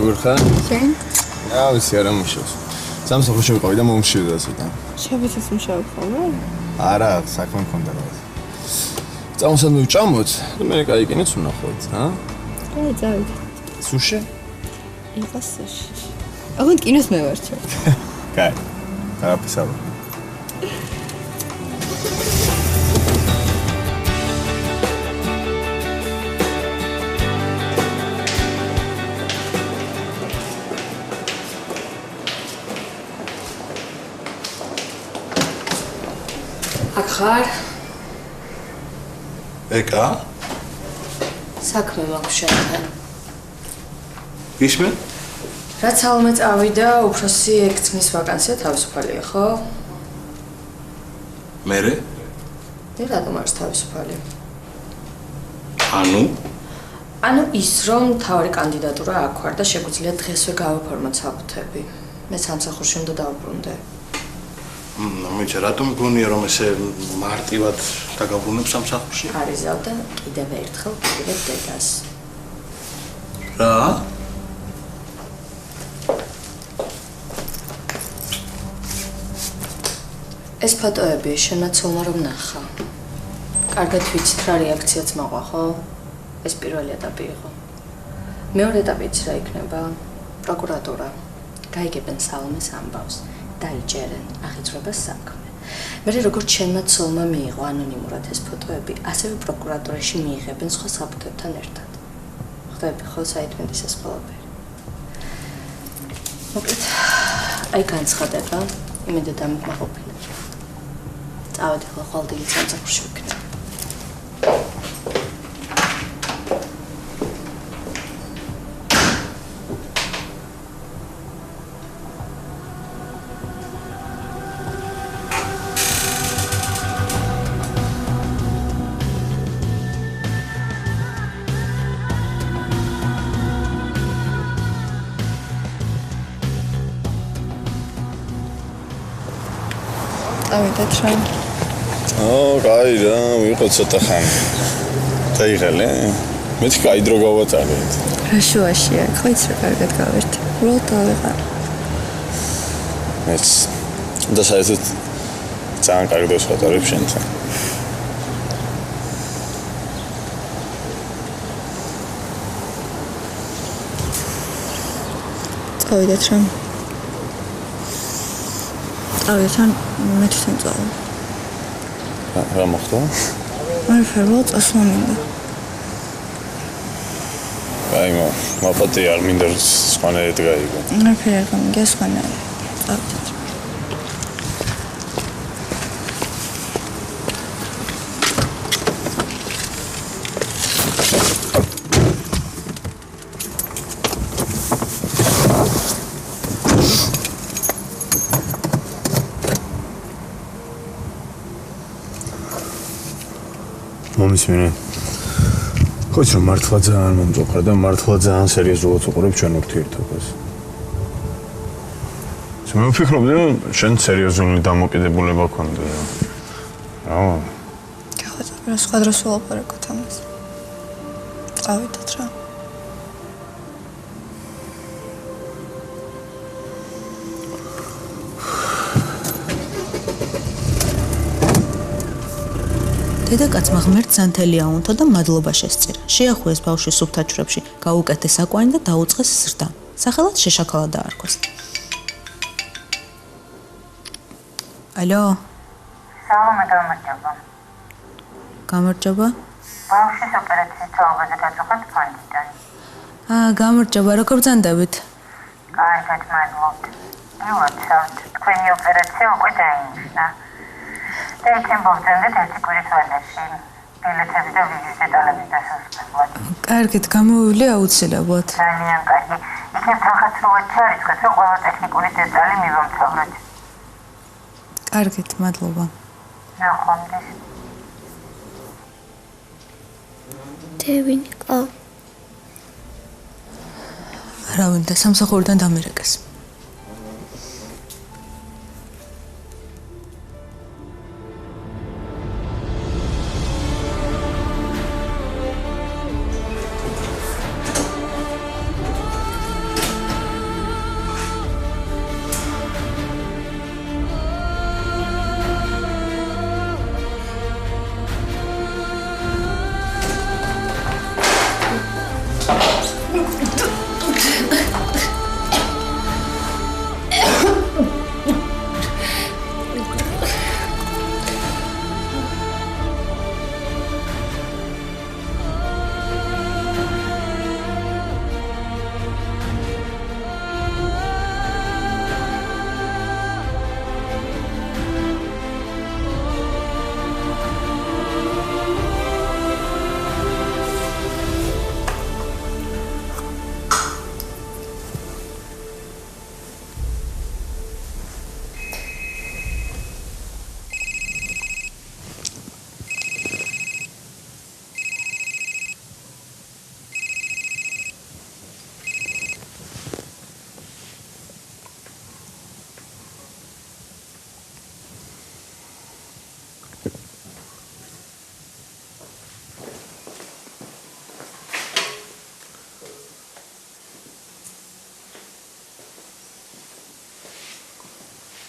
როგორ ხარ? შენ? ვიცი, არა მუშაობს. სამსახურში ვიყავი და მომშვიდდა ცოტა. შევიცეს მუშაობ ხოლმე? არა, საქმე მქონდა რაღაც. წამოსად მივჭამოთ, მე კაიკინიც ვნახოთ, ჰა? აი, წავიდე. სუში? იყო სუში. აღარ კინოს მე ვარჩევ. კაი. არაფერს არ ვარ. ახარ ეკა საქმე მაქვს შენთან. ისმე? რაც ალმე წავიდა, უფროსი ექცმის ვაკანსია თავისუფალია, ხო? მერე? და რატომ არის თავისუფალი? ანუ ის რომ თავი კანდიდატურა აქ ვარ და შეგვიძლია დღესვე გავაფორმოთ საფუთები. მე სამსახურში უნდა დავბრუნდე. მიჩა რატომ გონია რომ ესე მარტივად დაგაბრუნებ სამსახურში? არიზავ და კიდევ ერთხელ კიდევ დედას. რა? ეს ფოტოები შენაცვალმა რომ ნახა. კარგად ვიცით რა რეაქციაც მოყვა, ხო? ეს პირველი ეტაპი იყო. მეორე ეტაპიც რა იქნება? პროკურატურა. გაიგებენ სალომეს ამბავს. დაიჭერენ აღიძვრება საქმე. მე როგორც შენაცვალმა მიიღო ანონიმურად ეს ფოტოები, ასევე პროკურატურაში მიიღებენ სხვა საფუთებთან ერთად. ხდები ხო საითმედის ეს ყველაფერი. მოკლედ, აი განცხადება, იმედად დამკმაყოფილებ. წავედი ხო ხვალდილით სამსახურში ვიქნებ. წავიდეთ რა. კაი რა, ვიყო ცოტა ხანი. დაიღალე? მეც კაი დრო გავატარეთ. რა შუაშია, ხო იცი რა კარგად გავერთ. უბრალოდ დავიღალე. მეც და საერთოდ ძალიან კარგ დროს ვატარებ შენთან. წავიდეთ რა. წავიდეთ, მე თვითონ წავალ. რა მოხდა? არაფერი, წასვლა მინდა. აი მაპატი არ მინდა სხვანაირად გაიგო. არაფერი არ გამიგია სხვანაირად. წავიდეთ. მომისმინე. ხოც რომ მართლა ძალიან მომწოხრა და მართლა ძალიან სერიოზულად უყურებ ჩვენ ურთიერთობას. მე ვფიქრობდი რომ შენ სერიოზული დამოკიდებულება გქონდა. რა? გახოცა სხვა დროს ვლაპარაკოთ ამას. წავიდეთ რა. დედაკაცმა ღმერთს ანთელი აუნთო და მადლობა შესწირა. შეახუეს ბავშვის სუფთაჩვრებში, გაუკეთეს საკვანი და დაუწყეს ზრდა. სახელად შეშაქალა დაარქვეს. ალო? სალომე გამარჯობა. გამარჯობა? ბავშვის ოპერაციის თაობაზე გაწუხეთ ფონდიდან. გამარჯობა, როგორ ბრძანდებით? კარგად, მადლობთ. მივაცავთ, თქვენი ოპერაცია უკვე დაინიშნა. და იქნებ მოგზაურობთ ერთი კვირის ვადაში. ბილეთები და ვიზის დეტალების დასასრულებლად. კარგით, გამოვივლი აუცილებლად. ძალიან კარგი. იქნებ თანხმდამოეთ ჩარიცხეთ, რომ ყველა ტექნიკური დეტალი მივამთავროთ. კარგით, მადლობა. ნახვამდის. დევინიკო. რა ვინდა სამსახურიდან დამირეკეს.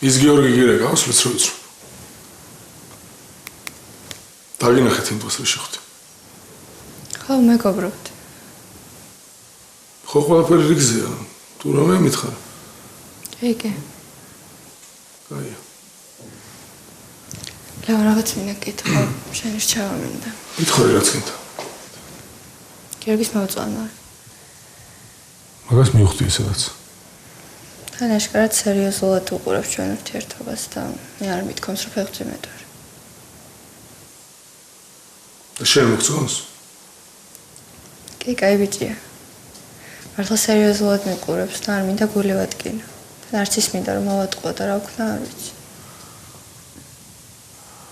ის გიორგი გირეკავს, მეც რო ვიცნობ. დაგინახეთ იმ დღეს რა შეხვდე. ხო, მეგობრობთ. ხო, ყველაფერი რიგზეა. თუ რამე მითხარ. კი. კაია. რაღაც მინდა გითხრა, შენ რჩევა მინდა. მითხარი რაც გინდა. გიორგის მოწონა. მაგას მივხვდი სადაც. თან აშკარად სერიოზულად უყურებს ჩვენ ურთიერთობას და მე არ მithkoms რომ ფეხბურთი მეტყვი. და შენ მოგწონს? კი, კაი ბიჭია. მართლა სერიოზულად მიყურებს და არ მინდა გული ვადგინო. თან არც ის მინდა რომ მოვატყუო და რა ვქნა არ ვიცი.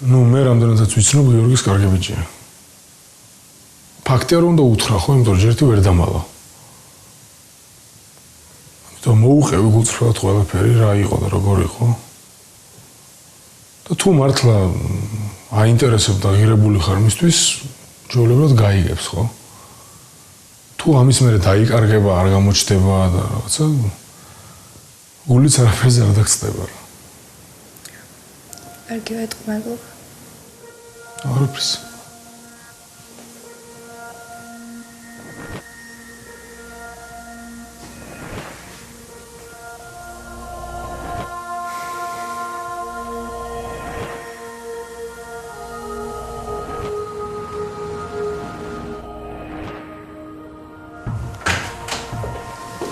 ნუ მე რამდენადაც ვიცნობ გიორგის კარგი ბიჭია. ფაქტია რომ უნდა უთხრა ხო, იმიტომ რომ ჯერთი ვერ დამალა. და მოუყევი გულწრფელად ყველაფერი რა იყო და როგორ იყო. და თუ მართლა აინტერესებდა ღირებული ხარ მისთვის, ჯოლებრად გაიგებს ხო? თუ ამის მერე დაიკარგება, არ გამოჩდება და რაღაცა გულიც არაფერზე არ დაგწდება რა. კარგი ვეთქვი, მადლობა. არაფერს.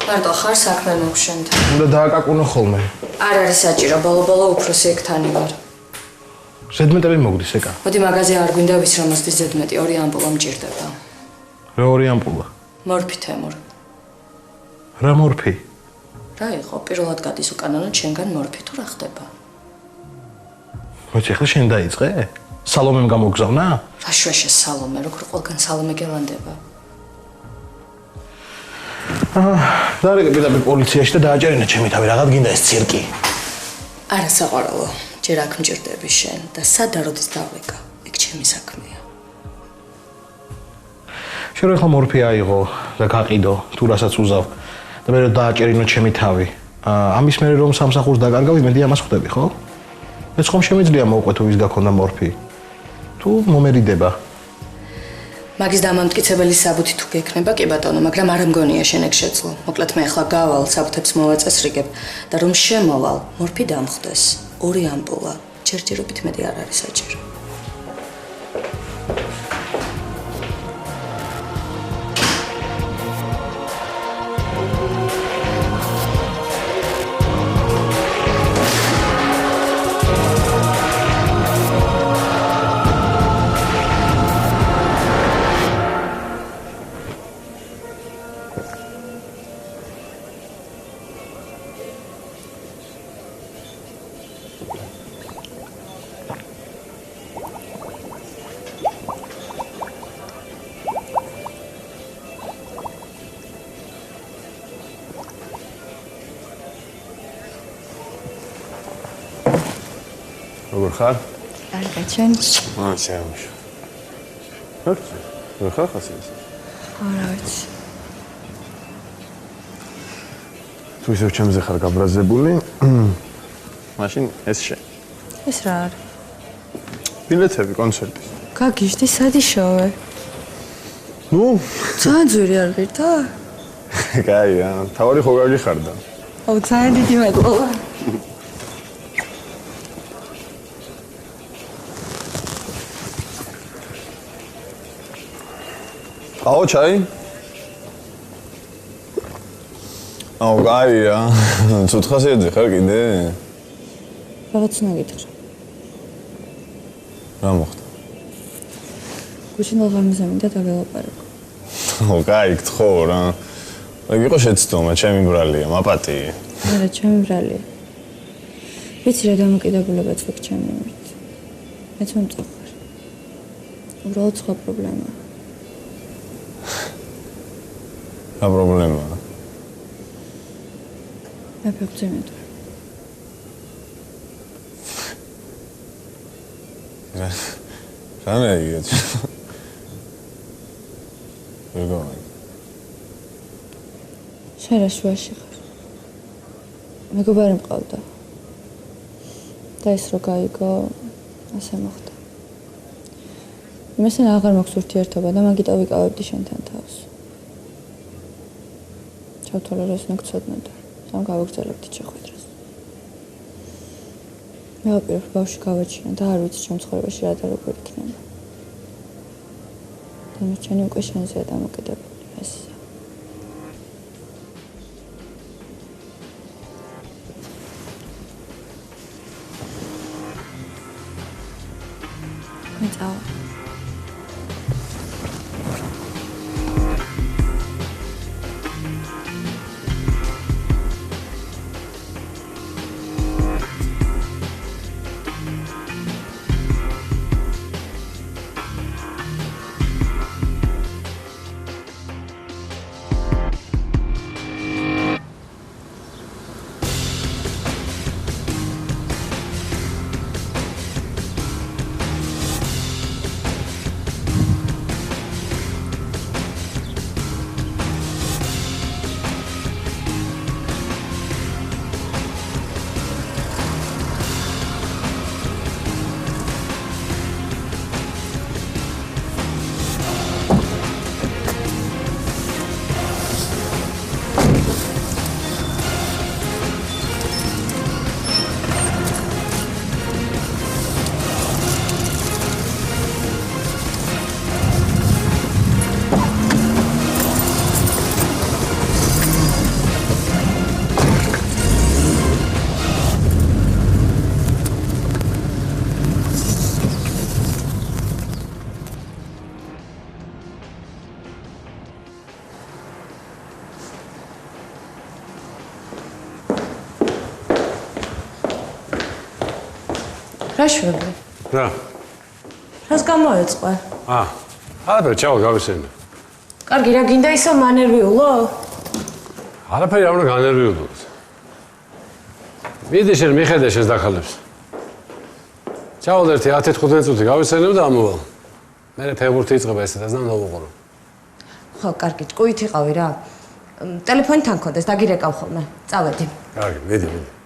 მარტო ხარ საქმე მოგშენთ. უნდა დააკაკუნო ხოლმე. არ არის საჭირო, ბოლო-ბოლო უფროსი ეგ თანი ვარ. ზედმეტები მოგდის ეკა. მოდი მაღაზია არ გვინდა ვისრომოსთვის ზედმეტი, 2 ამპულა მჭირდება. რა 2 ამპულა? მორფი თემურ. რა მორფი? რა იყო? პირველად გადის უკანონო ჩვენგან მორფი თუ რა ხდება? მოიცა ახლა შენ დაიწყე? სალომემ გამოგზავნა? რა შვეშე სალომე, როგორ ყველგან სალომე გელანდება? დარიგე პირდაპირ პოლიციაში და დააჭერინა ჩემი თავი, რაღაც გინდა ეს ცირკი. არა საყვარელო, ჯერ აქ მჭირდები შენ და სადა როდის დავეკა, ეგ ჩემი საქმეა. შენ ახლა მორფი აიღო და გაყიდო, თუ რასაც უზავ და მე დააჭერინო ჩემი თავი. ამის მერე რომ სამსახურს დაკარგავ, იმედი ამას ხვდები, ხო? ეს ხომ შემიძლია მოვყვეთო ვის გაქონდა მორფი. თუ მომერიდება. მაგის დამამტკიცებელი საბუთი თუ გექნება, კი ბატონო, მაგრამ არ მგონია შენ ეგ შეძლო. მოკლედ მე ახლა გავალ, საბუთებს მოვაწესრიგებ და რომ შემოვალ, მორფი დამხვდეს. 2 ამპულა, ჯერჯერობით მეტი არ არის საჭირო. როგორ ხარ? კარგი, ჩვენ? შემოშ. რა ხარ ხასი? არა ვიცი. თუ ისევ ჩემზე ხარ გაბრაზებული, მაშინ ეს შე. ეს რა არის? ბილეთები კონცერტის. გაგიჟდი სადიშოვე? ნუ, ძალიან ძვირი არ ღირდა? კაია, თავი ხო გაგიხარდა. ო, ძალიან დიდი მადლობა. აო, ჩაი? აუ, კაია. ცუთხასიძე ხარ კიდე? რაღაც უნდა გითხრა. რა მოხდა? გუშინ ლაღამზე მინდა დაგელაპარაკო. აუ, კაი, გთხოვ რა. ეგ იყო შეცდომა, ჩემი ბრალია, მაპატი. არა, ჩემი ბრალია. ვიცი რა დამოკიდებულებაც გვაქვს ჩემი მიმართ. მეც მომწონხარ. უბრალოდ სხვა პრობლემაა. რა პრობლემაა? მე ფეხბურთი მეტყვი. რა ნაირია? როგორ? შენ რა შუაში ხარ? მეგობარი მყავდა. ახლა ის რო გაიგო, ასე მოხდა. იმასთან აღარ მაქვს ურთიერთობა და მაგიტო ვიკავებდი შენთან თავს. ჩავთვალე რომ ეს მოგცოდნა და სამ გავაგრძელებდი შეხვედრას. მე ვაპირებ ბავშვი გავაჩინა და არ ვიცი ჩემ ცხოვრებაში რა და როგორ იქნება. დანარჩენი უკვე შენზეა დამოკიდებული, ესეა. მე წავა. რა შვები? რა? რას გამოეწყო? არაფერი, ჩავალ გავისენა. კარგი, რა გინდა ისო მანერვიულო? არაფერი არ უნდა განერვიულოთ. მიდი შენ მიხედე შენს დახალებს. ჩავალ ერთი 10-15 წუთი გავისენებ და ამოვალ. მე ფეხბურთი იწყება ესეთაც და დავუყურო. ხო, კარგი, ჭკუით იყავი რა. ტელეფონი თან ქონდეს, დაგირეკავ ხოლმე. წავედი. კარგი, მიდი.